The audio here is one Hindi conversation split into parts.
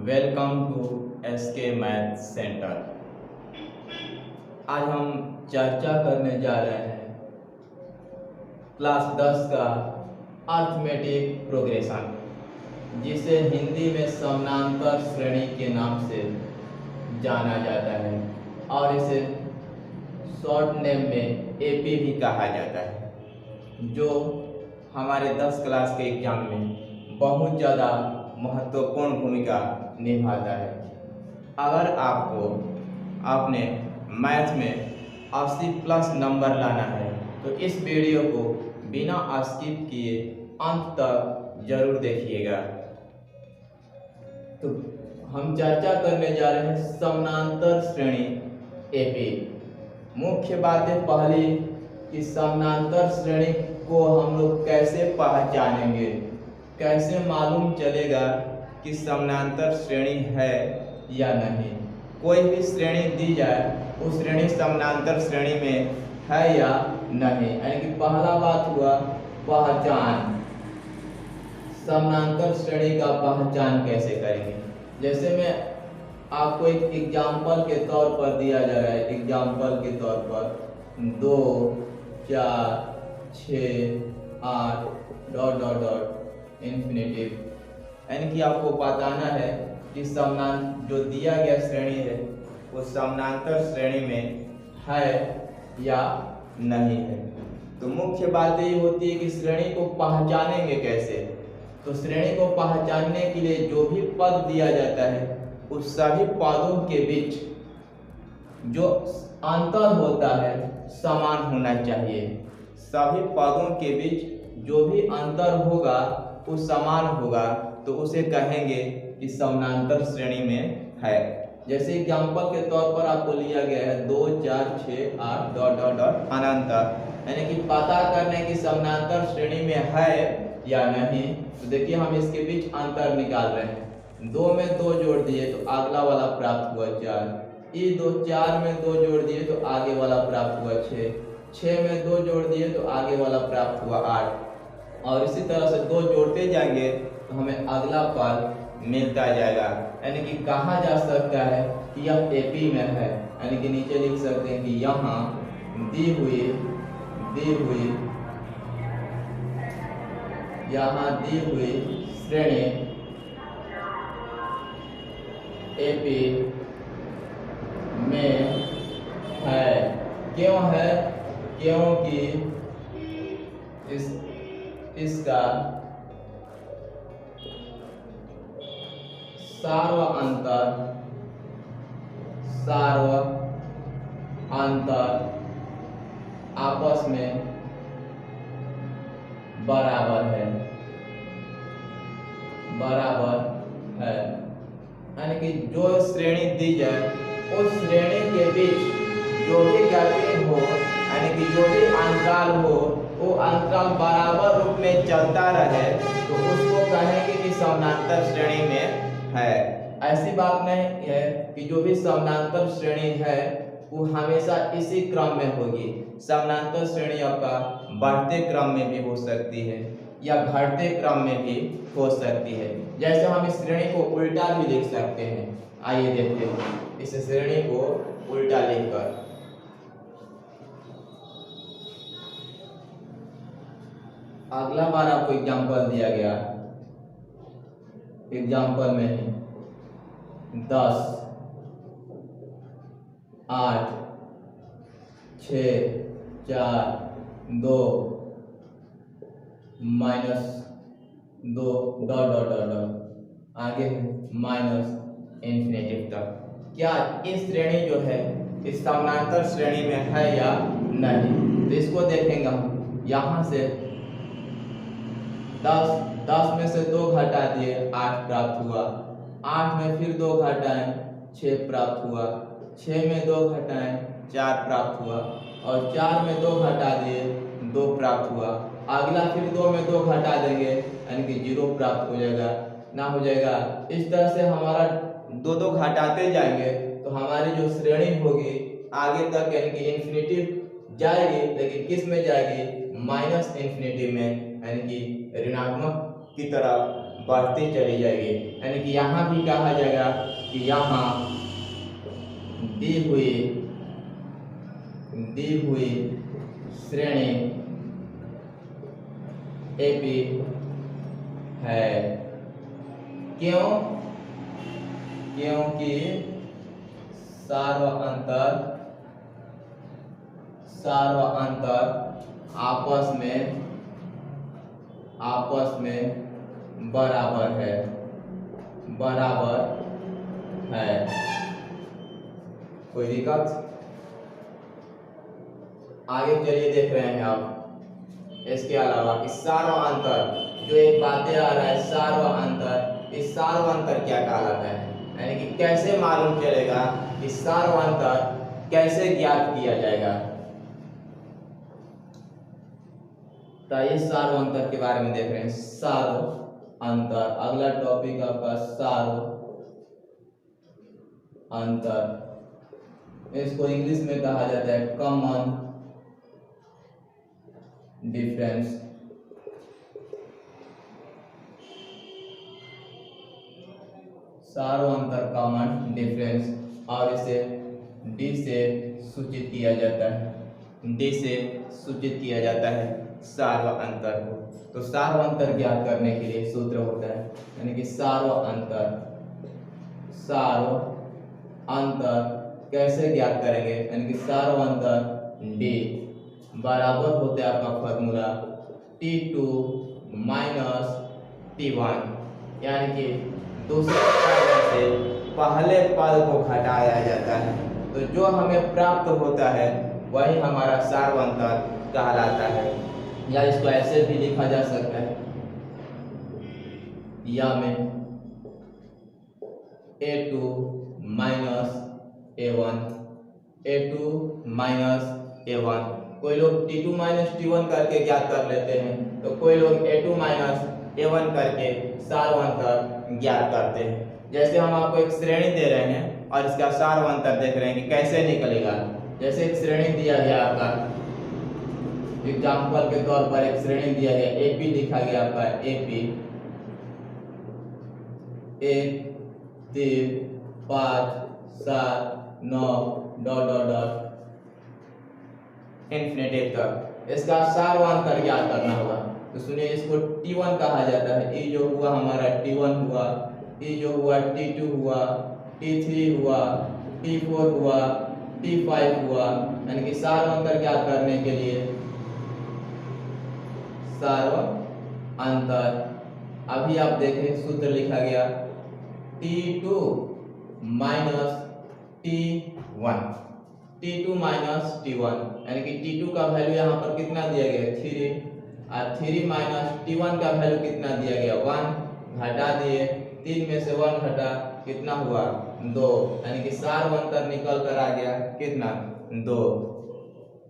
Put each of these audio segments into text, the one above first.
Welcome to SK math centre. आज हम चर्चा करने जा रहे हैं क्लास 10 का अर्थमेटिक प्रोग्रेशन, जिसे हिंदी में समानांतर श्रेणी के नाम से जाना जाता है और इसे शॉर्ट नेम में एपी भी कहा जाता है, जो हमारे 10 क्लास के एग्जाम में बहुत ज़्यादा महत्वपूर्ण भूमिका निभाता है। अगर आपको अपने मैथ में 80 प्लस नंबर लाना है तो इस वीडियो को बिना स्किप किए अंत तक जरूर देखिएगा। तो हम चर्चा करने जा रहे हैं समानांतर श्रेणी एपी। मुख्य बातें पहली कि समानांतर श्रेणी को हम लोग कैसे पहचानेंगे, कैसे मालूम चलेगा कि समानांतर श्रेणी है या नहीं। कोई भी श्रेणी दी जाए उस श्रेणी समानांतर श्रेणी में है या नहीं, यानी कि पहला बात हुआ पहचान। समानांतर श्रेणी का पहचान कैसे करेंगे, जैसे मैं आपको एक एग्जाम्पल के तौर पर दिया जा रहा है। एग्जाम्पल के तौर पर 2 4 6 8 डॉट डॉट डॉट इन्फिनेटिव, यानी कि आपको बताना है कि समानांतर जो दिया गया श्रेणी है वो समानांतर श्रेणी में है या नहीं है। तो मुख्य बात ये होती है कि श्रेणी को पहचानेंगे कैसे। तो श्रेणी को पहचानने के लिए जो भी पद दिया जाता है उस सभी पदों के बीच जो अंतर होता है समान होना चाहिए। सभी पदों के बीच जो भी अंतर होगा वो समान होगा, तो उसे कहेंगे कि समानांतर श्रेणी में है। जैसे एग्जाम्पल के तौर पर आपको लिया गया है 2 4 6 8 डॉट डॉट डॉट अनंतर, यानी कि पता करने की समानांतर श्रेणी में है या नहीं। तो देखिए हम इसके बीच अंतर निकाल रहे हैं। 2 में 2 जोड़ दिए तो अगला वाला प्राप्त हुआ 4। ये 2 4 में 2 जोड़ दिए तो आगे वाला प्राप्त हुआ 6। 6 में 2 जोड़ दिए तो आगे वाला प्राप्त हुआ 8। और इसी तरह से 2 जोड़ते जाएंगे तो हमें अगला पद मिलता जाएगा। यानी कि कहा जा सकता है कि यह एपी में है, यानी कि नीचे लिख सकते हैं कि यहाँ दी हुई श्रेणी एपी में है। क्यों है? क्योंकि इसका सार्व अंतर आपस में बराबर है, यानी कि जो श्रेणी दी जाए उस श्रेणी के बीच जो भी गैपिंग हो, यानी कि जो भी अंतराल हो, वो अंतराल बराबर रूप में चलता रहे तो उसको कहेंगे कि समानांतर श्रेणी में है। ऐसी बात नहीं है कि जो भी समानांतर श्रेणी है वो हमेशा इसी क्रम में होगी। समानांतर श्रेणी आपका बढ़ते क्रम में भी हो सकती है या घटते क्रम में भी हो सकती है। जैसे हम इस श्रेणी को उल्टा भी लिख सकते हैं। आइए देखते हैं इस श्रेणी को उल्टा लिखकर। अगला बार आपको एग्जाम्पल दिया गया, एग्जाम्पल में है 10 8 6 4 2 -2 डॉट डॉट डॉट डॉट आगे माइनस इन्फिनेटिव तक। क्या इस श्रेणी जो है इस समानांतर श्रेणी में है या नहीं? तो इसको देखेंगे हम। यहाँ से 10 में से 2 घटा दिए 8 प्राप्त हुआ। 8 में फिर 2 घटाएं 6 प्राप्त हुआ। 6 में 2 घटाएं 4 प्राप्त हुआ। और 4 में 2 घटा दिए 2 प्राप्त हुआ। अगला फिर 2 में 2 घटा देंगे यानी कि 0 प्राप्त हो जाएगा, ना हो जाएगा। इस तरह से हमारा 2 घटाते जाएंगे तो हमारी जो श्रेणी होगी आगे तक यानी कि इन्फिनेटिव जाएगी, लेकिन किस में जाएगी? माइनस इन्फिनेटिव में, यानी कि ऋणात्मक की तरफ बढ़ती चली जाएगी। यानी कि यहाँ भी कहा जाएगा कि यहाँ दी हुई श्रेणी एपी है। क्यों? क्योंकि सार्व अंतर आपस में बराबर है। कोई दिक्कत? आगे चलिए देख रहे हैं आप इसके अलावा कि सार्व अंतर, जो एक बातें आ रहा है सार्व अंतर, इस सार्व अंतर क्या कहलाता है? यानी कि कैसे मालूम चलेगा कि सार्व अंतर कैसे ज्ञात किया जाएगा? तो ये सार्व अंतर के बारे में देख रहे हैं। सार्व अंतर, अगला टॉपिक आपका सार्व अंतर। इसको इंग्लिश में कहा जाता है कॉमन डिफरेंस। सार्व अंतर कॉमन डिफरेंस, और इसे डी से सूचित किया जाता है सार्व अंतर को। तो सार्व अंतर ज्ञात करने के लिए सूत्र होता है, यानी कि सार्व अंतर कैसे ज्ञात करेंगे? यानी कि सार्व अंतर डी बराबर होता है आपका फॉर्मूला T2 माइनस T1, यानी कि दूसरे पद से पहले पद को घटाया जाता है। तो जो हमें प्राप्त होता है वही हमारा सार्व अंतर कहलाता है। या इसको ऐसे भी लिखा जा सकता है, या में A2 माइनस A1 कोई लोग T2 माइनस T1 करके ज्ञात कर लेते हैं, तो कोई लोग A2 माइनस A1 करके सार्व अंतर ज्ञात करते हैं। जैसे हम आपको एक श्रेणी दे रहे हैं और इसका सार्व अंतर देख रहे हैं कि कैसे निकलेगा। जैसे एक श्रेणी दिया गया आपका, एग्जाम्पल के तौर पर एक श्रेणी दिया गया, AP लिखा गया आपका AP 1 3 5 7 9 dot dot dot infinity तक। इसका सार्व अंतर ज्ञात करना होगा। तो सुनिए, इसको T1 कहा जाता है। ये जो हुआ हमारा T1 हुआ, ये जो हुआ T2 हुआ, T3 हुआ, T4 हुआ, T5 हुआ। यानी कि सार्व अंतर ज्ञात करने के लिए सार्व अंतर, अभी आप देखें सूत्र लिखा गया T2 minus T1 minus T1, यानी कि T2 का वैल्यू यहाँ पर कितना दिया गया 3, और 3 माइनस T1 का वैल्यू कितना दिया गया 1, घटा दिए 3 में से 1 घटा, कितना हुआ 2, यानी कि सार्व अंतर निकल कर आ गया कितना 2।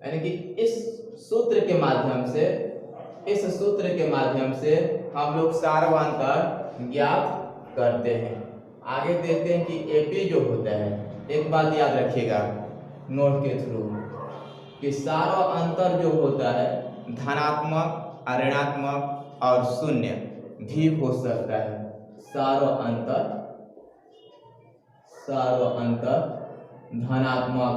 यानी कि इस सूत्र के माध्यम से हम लोग सार्व अंतर ज्ञात करते हैं। आगे देखते हैं कि AP जो होता है, एक बात याद रखिएगा नोट के थ्रू, कि सार्व अंतर जो होता है धनात्मक, ऋणात्मक और शून्य भी हो सकता है। सार्व अंतर धनात्मक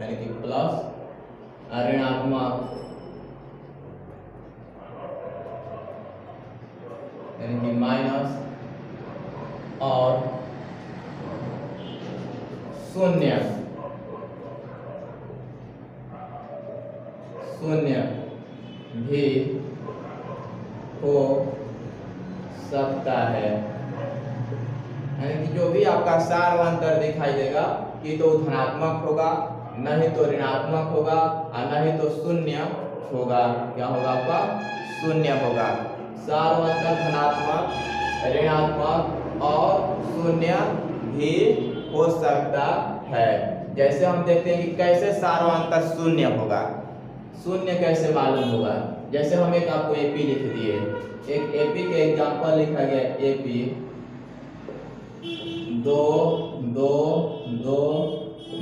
यानी कि प्लस, ऋणात्मक यानी कि माइनस, और शून्य भी हो सकता है। यानी कि जो भी आपका सार्व अंतर दिखाई देगा कि तो धनात्मक होगा, नहीं तो ऋणात्मक होगा, और नहीं तो शून्य होगा। क्या होगा आपका शून्य होगा। सार्व अंतर धनात्मक, ऋणात्मक और शून्य भी हो सकता है। जैसे हम देखते हैं कि कैसे सार्व अंतर शून्य होगा। शून्य कैसे मालूम होगा? जैसे हम एक आपको AP लिख दिए, एक AP के एग्जांपल लिखा गया AP 2 2 2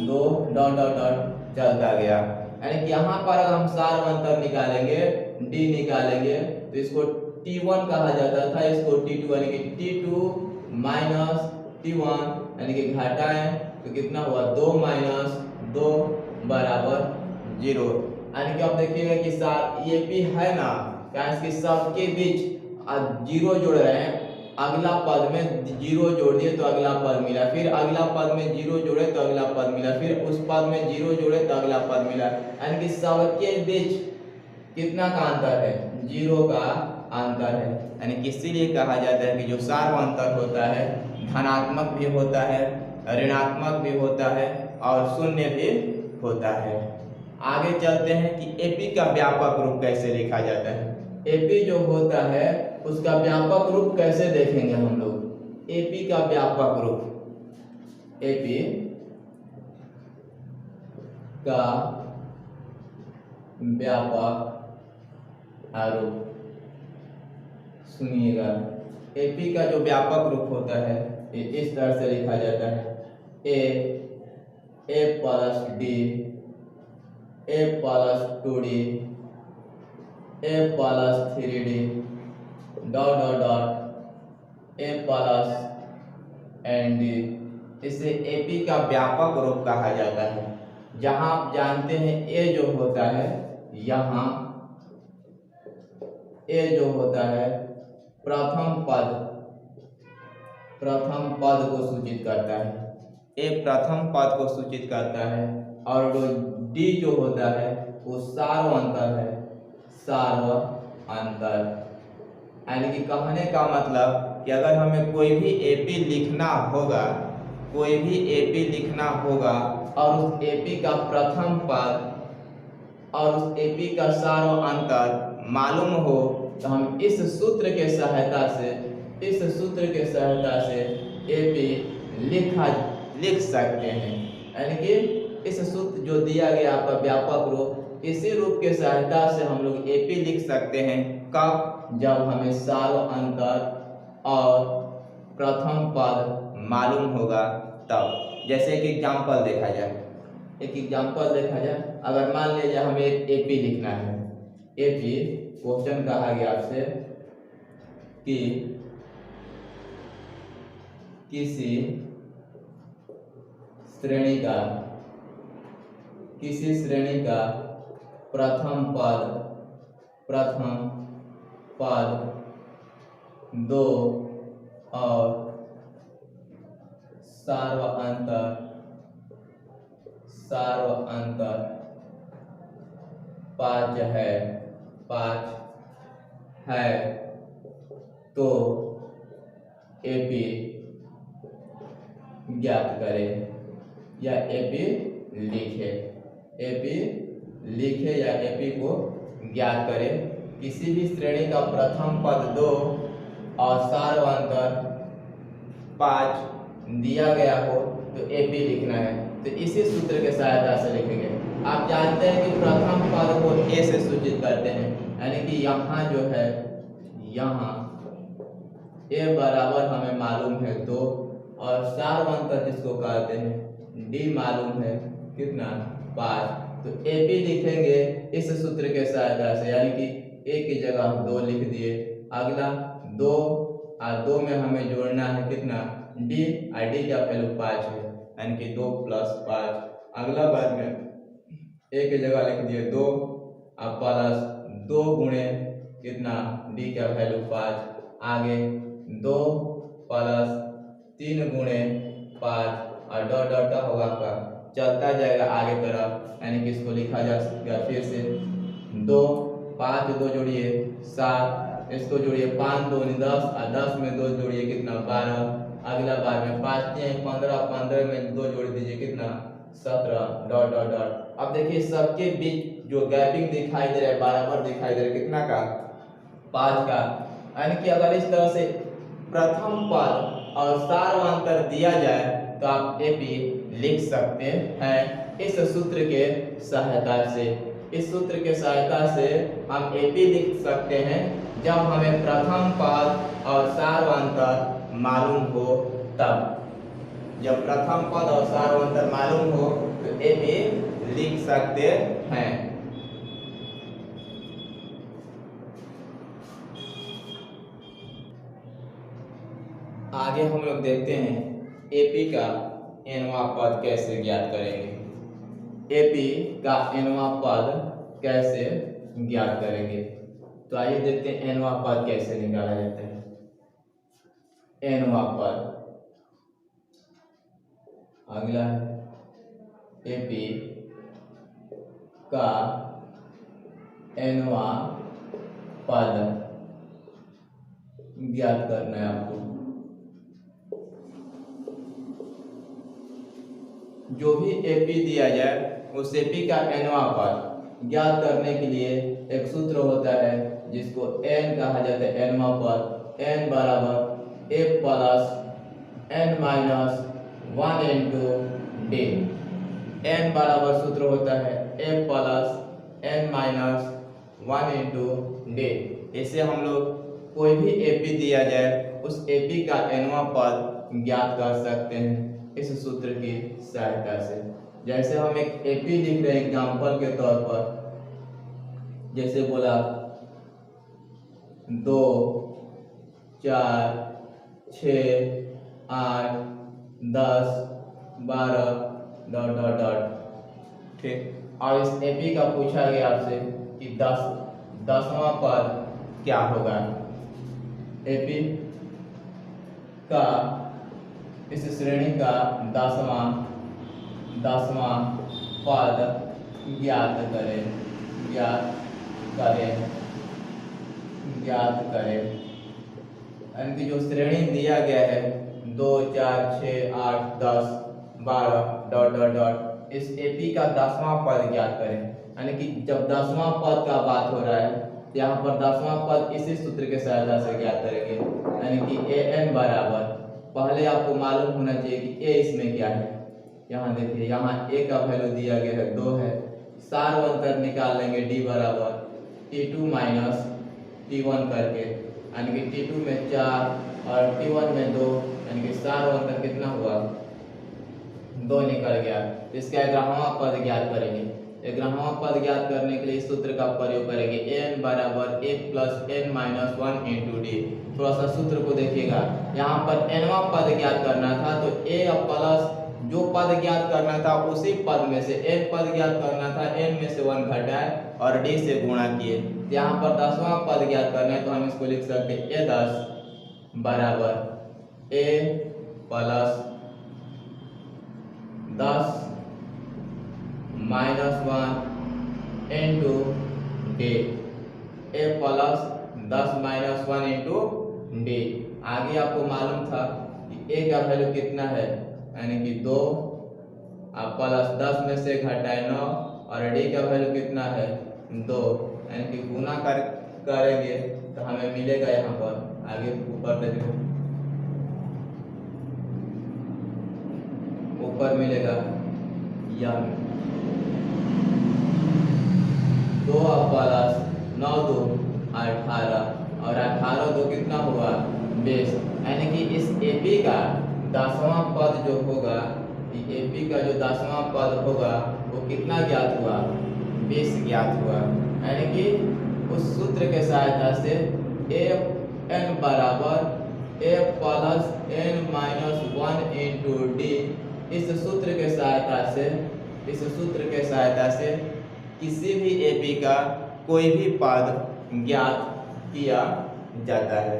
2 डॉट डॉट डॉट चलता गया। यानी कि यहाँ पर हम सार्व अंतर निकालेंगे डी निकालेंगे तो इसको T1 कहा जाता था, इसको T2 यानी कि T2 माइनस T1 यानी कि घटाएं तो कितना हुआ 2 माइनस 2 बराबर 0। यानी कि अब देखिएगा कि ये भी है ना, क्या इसके सबके बीच जीरो जोड़ रहे हैं, अगला पद में जीरो जोड़ दिए तो अगला पद मिला, फिर अगला पद में जीरो जोड़े तो अगला पद मिला, फिर उस पद में जीरो जोड़े तो अगला पद मिला, यानी कि सबके बीच कितना का अंतर है, जीरो का अंतर है। यानी कि इसीलिए कहा जाता है कि जो सार्वअंतर होता है धनात्मक भी होता है, ऋणात्मक भी होता है और शून्य भी होता है। आगे चलते हैं कि एपी का व्यापक रूप कैसे लिखा जाता है। एपी जो होता है उसका व्यापक रूप कैसे देखेंगे हम लोग। एपी का व्यापक रूप, एपी का व्यापक रूप सुनिएगा, एपी का जो व्यापक रूप होता है ये इस तरह से लिखा जाता है, A plus D, A plus 2d, A plus 3d, dot dot dot A plus N D. इसे एपी का व्यापक रूप कहा जाता है। जहां आप जानते हैं ए जो होता है, यहाँ ए जो होता है प्रथम पद को सूचित करता है, ए प्रथम पद को सूचित करता है, और जो डी जो होता है वो सार्वअंतर है, सार्वअंतर। यानी कि कहने का मतलब कि अगर हमें कोई भी एपी लिखना होगा, कोई भी एपी लिखना होगा और उस एपी का प्रथम पद और उस एपी का सार्वअंतर मालूम हो तो हम इस सूत्र के सहायता से एपी लिख सकते हैं। यानी कि इस सूत्र जो दिया गया आपका व्यापक रूप, इसी रूप के सहायता से हम लोग एपी लिख सकते हैं। कब? जब हमें सार्वअंतर और प्रथम पद मालूम होगा तब। जैसे कि एग्जाम्पल देखा जाए, एक एग्जाम्पल देखा जाए, अगर मान लीजिए हमें एपी लिखना है, एपी क्वेश्चन कहा गया आपसे कि किसी श्रेणी का प्रथम पद 2 और सार्वअंतर 5 है तो एपी ज्ञात करें या एपी लिखे या एपी को ज्ञात करें। किसी भी श्रेणी का प्रथम पद 2 और सार्वअंतर 5 दिया गया हो तो एपी लिखना है, तो इसी सूत्र के सहायता से लिखेंगे। आप जानते हैं कि प्रथम पद को ए से सूचित करते हैं, यानी कि यहाँ जो है, यहाँ ए बराबर हमें मालूम है 2 और सार्वअंतर जिसको कहते हैं डी मालूम है कितना 5, तो एपी लिखेंगे इस सूत्र के सहायता से, यानी कि ए की जगह हम 2 लिख दिए, अगला 2 और 2 में हमें जोड़ना है कितना डी, और डी का वैल्यू 5 है, यानी कि 2 + 5। अगला बार में ए की जगह लिख दिए 2 और प्लस 2 गुणे कितना डी का वैल्यू 5, आगे 2 + 3 गुणे 5 और डॉट डॉट का होगा आपका चलता जाएगा आगे तरफ, यानी कि इसको लिखा जा सकता फिर से 2 5 2 जोड़िए 7, इसको जोड़िए 5 2 10 और 10 में 2 जोड़िए कितना 12, अगला बार में 5 3 15, 15 में 2 जोड़ दीजिए कितना 17, डॉट डॉट डॉट। अब देखिए सबके बीच जो गैपिंग दिखाई दे रहा है बराबर दिखाई दे रहा है कितना का 5 का, यानी कि अगर इस तरह से प्रथम पद और सार्वअंतर दिया जाए तो आप एपी लिख सकते हैं इस सूत्र के सहायता से। इस सूत्र के सहायता से हम एपी लिख सकते हैं जब हमें प्रथम पद और सार्वअंतर मालूम हो तब। जब प्रथम पद और सार्वअंतर मालूम हो तो एपी लिख सकते हैं। आगे हम लोग देखते हैं एपी का nवां पद कैसे ज्ञात करेंगे। एपी का nवां पद कैसे ज्ञात करेंगे, तो आइए देखते हैं nवां पद कैसे निकाला जाता है। nवां पद अगला है एपी का nवां पद ज्ञात करना है आपको। जो भी एपी दिया जाए उस एपी का nवां पद ज्ञात करने के लिए एक सूत्र होता है जिसको n कहा जाता है। nवां पद n बराबर a plus n minus 1 into D. n बराबर सूत्र होता है a plus n minus 1 into D. इसे हम लोग कोई भी एपी दिया जाए उस एपी का nवां पद ज्ञात कर सकते हैं इस सूत्र की सहायता से। जैसे हम एक एपी लिख रहे हैं एग्जाम्पल के तौर पर, जैसे बोला 2 4 6 8 10 12 डॉट डॉट डॉट, ठीक। और इस एपी का पूछा गया आपसे कि 10वां पद क्या होगा। एपी का इस श्रेणी का 10वां पद ज्ञात करें। यानी कि जो श्रेणी दिया गया है 2 4 6 8 10 12 डॉट डॉट डॉट, इस एपी का 10वां पद ज्ञात करें। यानी कि जब 10वां पद का बात हो रहा है यहाँ पर 10वां पद इसी सूत्र के सहायता से ज्ञात करेंगे। यानी कि an बराबर, पहले आपको मालूम होना चाहिए कि a इसमें क्या है। यहाँ देखिए, यहाँ a का वैल्यू दिया गया है 2 है, सार अंतर निकाल लेंगे d बराबर t2 माइनस t1 करके, यानी कि t2 में 4 और t1 में 2, यानी कि सार अंतर कितना हुआ 2 निकल गया। इसका 11वां पद ज्ञात करेंगे। 11वां पद ज्ञात करने के लिए इस सूत्र का प्रयोग करेंगे n बराबर a plus n minus 1 into D. थोड़ा सा सूत्र को देखिएगा, यहाँ पर nवां पद ज्ञात करना था तो a प्लस जो पद ज्ञात करना था उसी पद में से n पद ज्ञात करना था, n में से 1 घटाए और d से गुणा किए। यहाँ पर 10वां पद ज्ञात करना है तो हम इसको लिख सकते हैं a10 बराबर a plus 10 minus 1 into D. A plus 10 minus 1 into D. आगे आपको मालूम था कि ए का वैल्यू कितना है, यानी कि 2 आप प्लस 10 में से घटाए 9 और डी का वैल्यू कितना है 2, यानी कि गुना करेंगे तो हमें मिलेगा यहाँ पर, आगे ऊपर देखो ऊपर मिलेगा यह 2 प्लस 9 2 18 और 18 2 कितना हुआ 20। यानी कि इस एपी का 10वां पद जो होगा, एपी का जो 10वां पद होगा वो कितना ज्ञात हुआ 20 ज्ञात हुआ। यानी कि उस सूत्र के सहायता से ए एन बराबर A plus N minus 1 into D, इस सूत्र के सहायता से किसी भी एपी का कोई भी पद ज्ञात किया जाता है।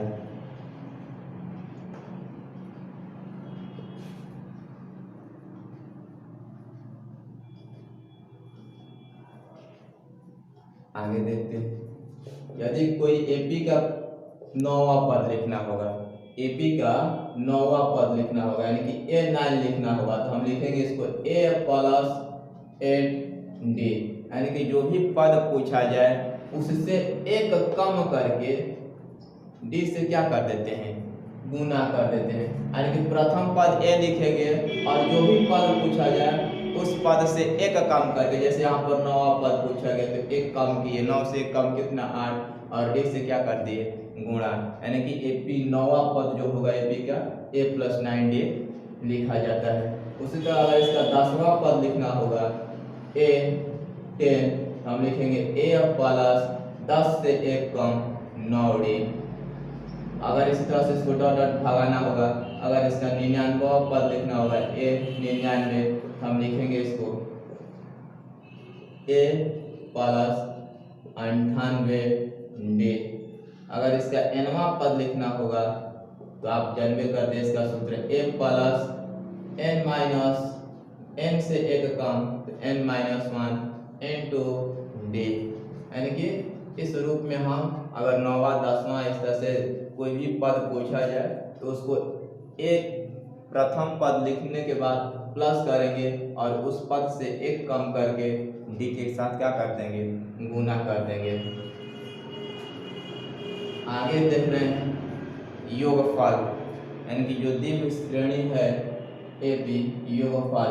आगे देखते हैं, यदि कोई एपी का 9वां पद लिखना होगा, एपी का 9वां पद लिखना होगा, यानी कि A9 लिखना होगा, तो हम लिखेंगे इसको A प्लस 8D। यानी कि जो भी पद पूछा जाए उससे एक कम करके D से क्या कर देते हैं गुना कर देते हैं। यानी कि प्रथम पद A लिखेंगे और जो भी पद पूछा जाए उस पद से एक कम करके, जैसे यहाँ पर 9वां पद पूछा गया तो एक कम किए, 9 से कम कितना 8 और D से क्या कर दिए गुणा। यानी कि एपी 9वां पद जो होगा एपी का A प्लस 9D लिखा जाता है। उसी तरह अगर इसका 10वां पद लिखना होगा A10, हम लिखेंगे A प्लस 10 से एक कम 9D। अगर इसी तरह से इसको डॉट डॉट भगाना होगा, अगर इसका 99वां पद लिखना होगा ए 99, हम लिखेंगे इसको ए प्लस 98 डी। अगर इसका nवां पद लिखना होगा तो आप जानबे करते हैं इसका सूत्र ए प्लस n माइनस n से एक कम तो n माइनस 1 इंटू डी। यानी कि इस रूप में हम अगर 9वां 10वां इस तरह से कोई भी पद पूछा जाए तो उसको एक प्रथम पद लिखने के बाद प्लस करेंगे और उस पद से एक कम करके डी के साथ क्या कर देंगे, गुना कर देंगे। आगे देख रहे हैं योगफल, यानी कि जो दिव्य श्रेणी है ए बी, योगफल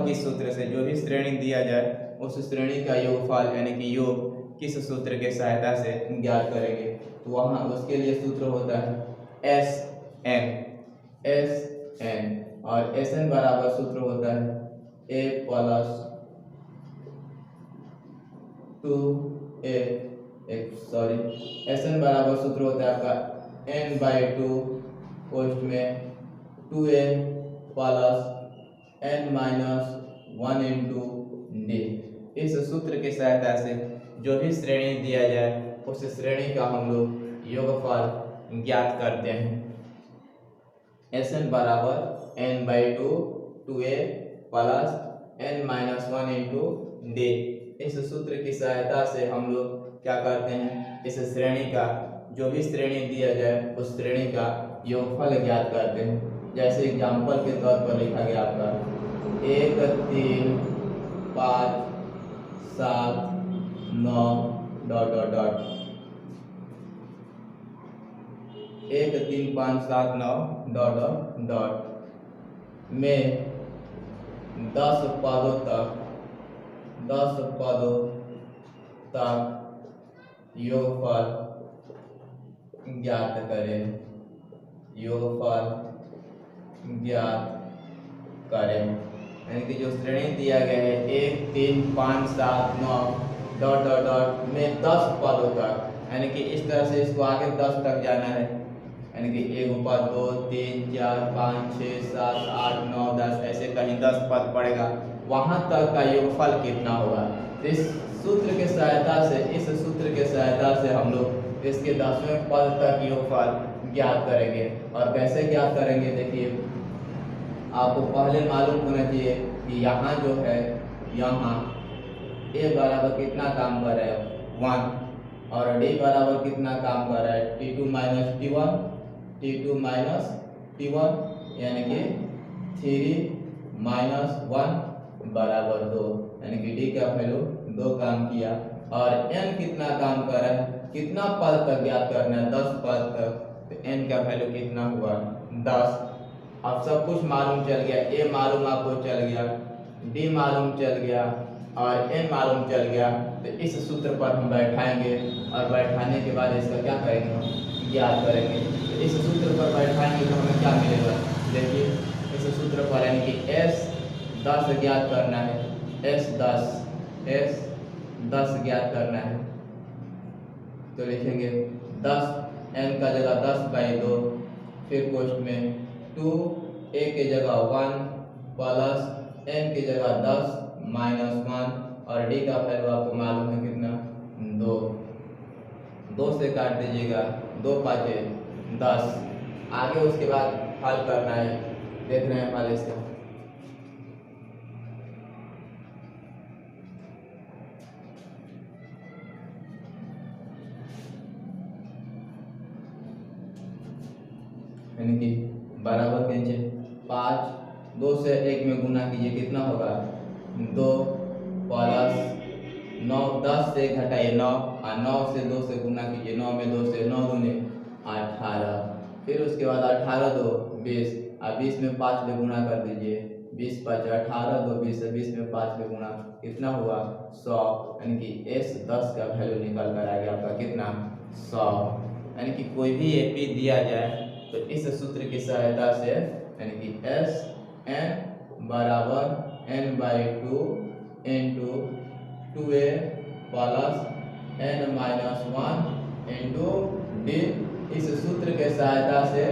किस सूत्र से, जो भी श्रेणी दिया जाए उस श्रेणी का योगफल यानी कि योग किस सूत्र के सहायता से ज्ञात करेंगे। तो वहाँ उसके लिए सूत्र होता है एस एन और एस एन बराबर सूत्र होता है A plus 2a S N बराबर सूत्र होता है आपका n/2 पोस्ट में 2a plus n-1 into D. इस सूत्र की सहायता से जो भी श्रेणी दिया जाए उस श्रेणी का हम लोग योगफल ज्ञात करते हैं। एस एन बराबर n/2 2a plus n-1 into D. इस सूत्र की सहायता से हम लोग क्या करते हैं, इस श्रेणी का जो भी श्रेणी दिया जाए उस श्रेणी का योगफल ज्ञात करते हैं। जैसे एग्जाम्पल के तौर पर लिखा गया आपका 1 3 5 7 9 dot dot dot 1 3 5 7 9 dot dot dot में 10 पदों तक योगफल ज्ञात करें, यानी कि जो श्रेणी दिया गया है 1 3 5 7 9 डॉट डॉट डॉट में 10 पदों तक, यानी कि इस तरह से इसको आगे 10 तक जाना है, यानी कि 1 पद 2 3 4 5 6 7 8 9 10 ऐसे कहीं 10 पद पड़ेगा, वहां तक का योगफल कितना होगा। तो इस सूत्र के सहायता से हम लोग इसके 10वें पद तक योगफल ज्ञात करेंगे। और कैसे ज्ञात करेंगे, देखिए आपको पहले मालूम होना चाहिए कि यहाँ जो है, यहाँ ए बराबर कितना काम कर रहा है 1 और डी बराबर कितना काम कर रहा है T2 माइनस T1 यानी कि 3 - 1 बराबर 2, यानी कि डी का वैल्यू 2 काम किया। और n कितना काम कर रहा है, कितना पद तक ज्ञात करना है 10 पद तक, तो n का वैल्यू कितना हुआ 10। अब सब कुछ मालूम चल गया, a मालूम आपको चल गया, d मालूम चल गया और n मालूम चल गया। तो इस सूत्र पर हम बैठाएंगे और बैठाने के बाद इसका क्या करेंगे, हम ज्ञात करेंगे। तो इस सूत्र पर बैठाएंगे तो हमें क्या मिलेगा, देखिए इस सूत्र पर यानी कि s 10 ज्ञात करना है, s 10 ज्ञात करना है, तो लिखेंगे 10 n का जगह 10/2, फिर पोस्ट में 2 a की जगह 1 प्लस n की जगह 10 - 1 और d का वैल्यू आपको मालूम है कितना 2 से काट दीजिएगा, 2 5 10। आगे उसके बाद हल करना है, देख रहे हैं हल इसका। यानी कि बराबर कीजिए 5, 2 से 1 में गुना कीजिए, कितना होगा 2 प्लस 9, 10 से 1 घटाइए 9 और 9 से 2 से गुना कीजिए, 9 में 2 से 9 दूने 18, फिर उसके बाद 18 2 20 और 20 में 5 से गुना कर दीजिए, 20 5 18 2 20 20 में 5 से गुना कितना हुआ 100, यानी कि s 10 का वैल्यू निकल कर आ गया आपका कितना 100। यानी कि कोई भी एपी दिया जाए तो इस सूत्र की सहायता से, यानी कि एस एन बराबर n/2 into 2a plus n minus one into D. इस सूत्र के सहायता से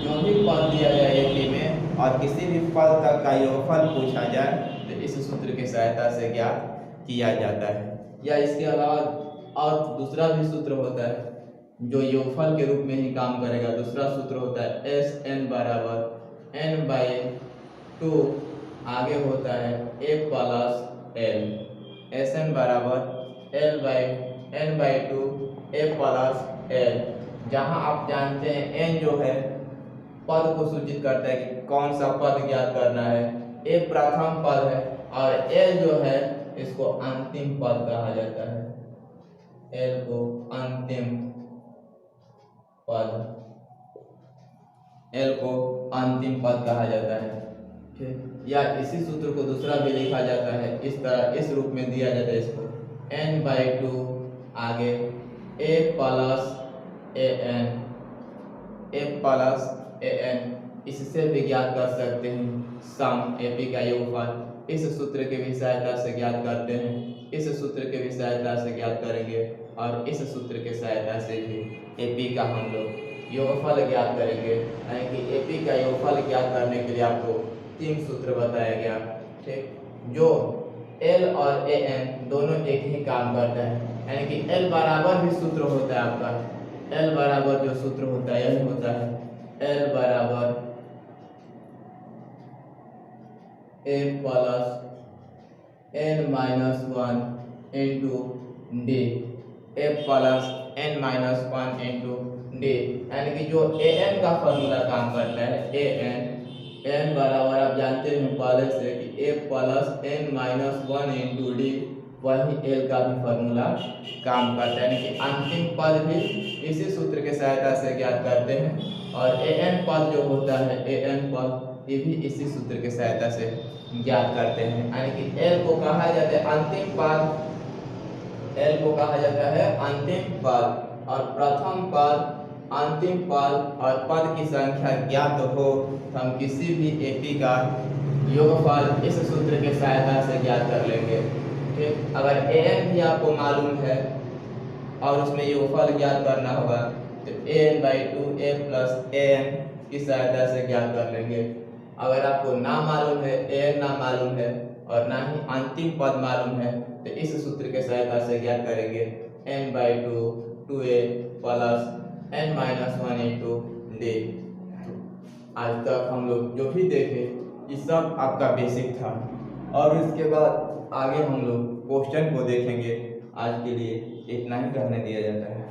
जो भी पद दिया जाए एपी में और किसी भी पद तक का योगफल पूछा जाए तो इस सूत्र की सहायता से ज्ञात किया जाता है। या इसके अलावा और दूसरा भी सूत्र होता है जो योगफल के रूप में ही काम करेगा। दूसरा सूत्र होता है एस एन बराबर एन बाई टू, आगे होता है A plus L. S N बराबर L by N by two A plus L, जहाँ आप जानते हैं एन जो है पद को सूचित करता है कि कौन सा पद ज्ञात करना है। ए प्रथम पद है और एल जो है इसको अंतिम पद कहा जाता है। एल को अंतिम पद, एल को अंतिम पद कहा जाता है। ठीक, या इसी सूत्र को दूसरा भी लिखा जाता है इस तरह, इस रूप में दिया जाता है इसको n बाई टू, आगे a plus A N, A plus A N. इससे भी ज्ञात कर सकते हैं सम एपी का योगफल। इस सूत्र के भी सहायता से ज्ञात करते हैं, इस सूत्र के भी सहायता से ज्ञात करेंगे और इस सूत्र के सहायता से भी एपी का हम लोग योगफल ज्ञात करेंगे। यानी कि एपी का योगफल ज्ञात करने के लिए आपको 3 सूत्र बताया गया। ठीक, जो एल और ए एन दोनों एक ही काम करता है, यानी कि एल बराबर भी सूत्र होता है आपका। एल बराबर जो सूत्र होता है यही होता है एल बराबर A plus N minus one into D, A plus N minus one into D. यानी कि जो ए एन का फॉर्मूला काम करता है ए एन, एन बराबर आप जानते हैं पहले से कि A plus N minus one into D, वही एल का भी फॉर्मूला काम करता है। यानी कि अंतिम पद भी इसी सूत्र के सहायता से ज्ञात करते हैं और ए एन पद जो होता है ए एन पद ये भी इसी सूत्र के सहायता से ज्ञात करते हैं। यानी कि एल को कहा जाता है अंतिम पद, एल को कहा जाता है अंतिम पद और प्रथम पद, अंतिम पद और पद की संख्या ज्ञात हो तो हम किसी भी एपी का योगफल इस सूत्र के सहायता से ज्ञात कर लेंगे। ठीक, अगर ए एन भी आपको मालूम है और उसमें योगफल ज्ञात करना होगा तो A N by two A plus A N की सहायता से ज्ञात कर लेंगे। अगर आपको ना मालूम है, ए एन ना मालूम है और ना ही अंतिम पद मालूम है तो इस सूत्र के सहायता से ज्ञात करेंगे N by two two A plus N minus one into D. आज तक हम लोग जो भी देखे ये सब आपका बेसिक था और इसके बाद आगे हम लोग क्वेश्चन को देखेंगे। आज के लिए इतना ही कहने दिया जाता है।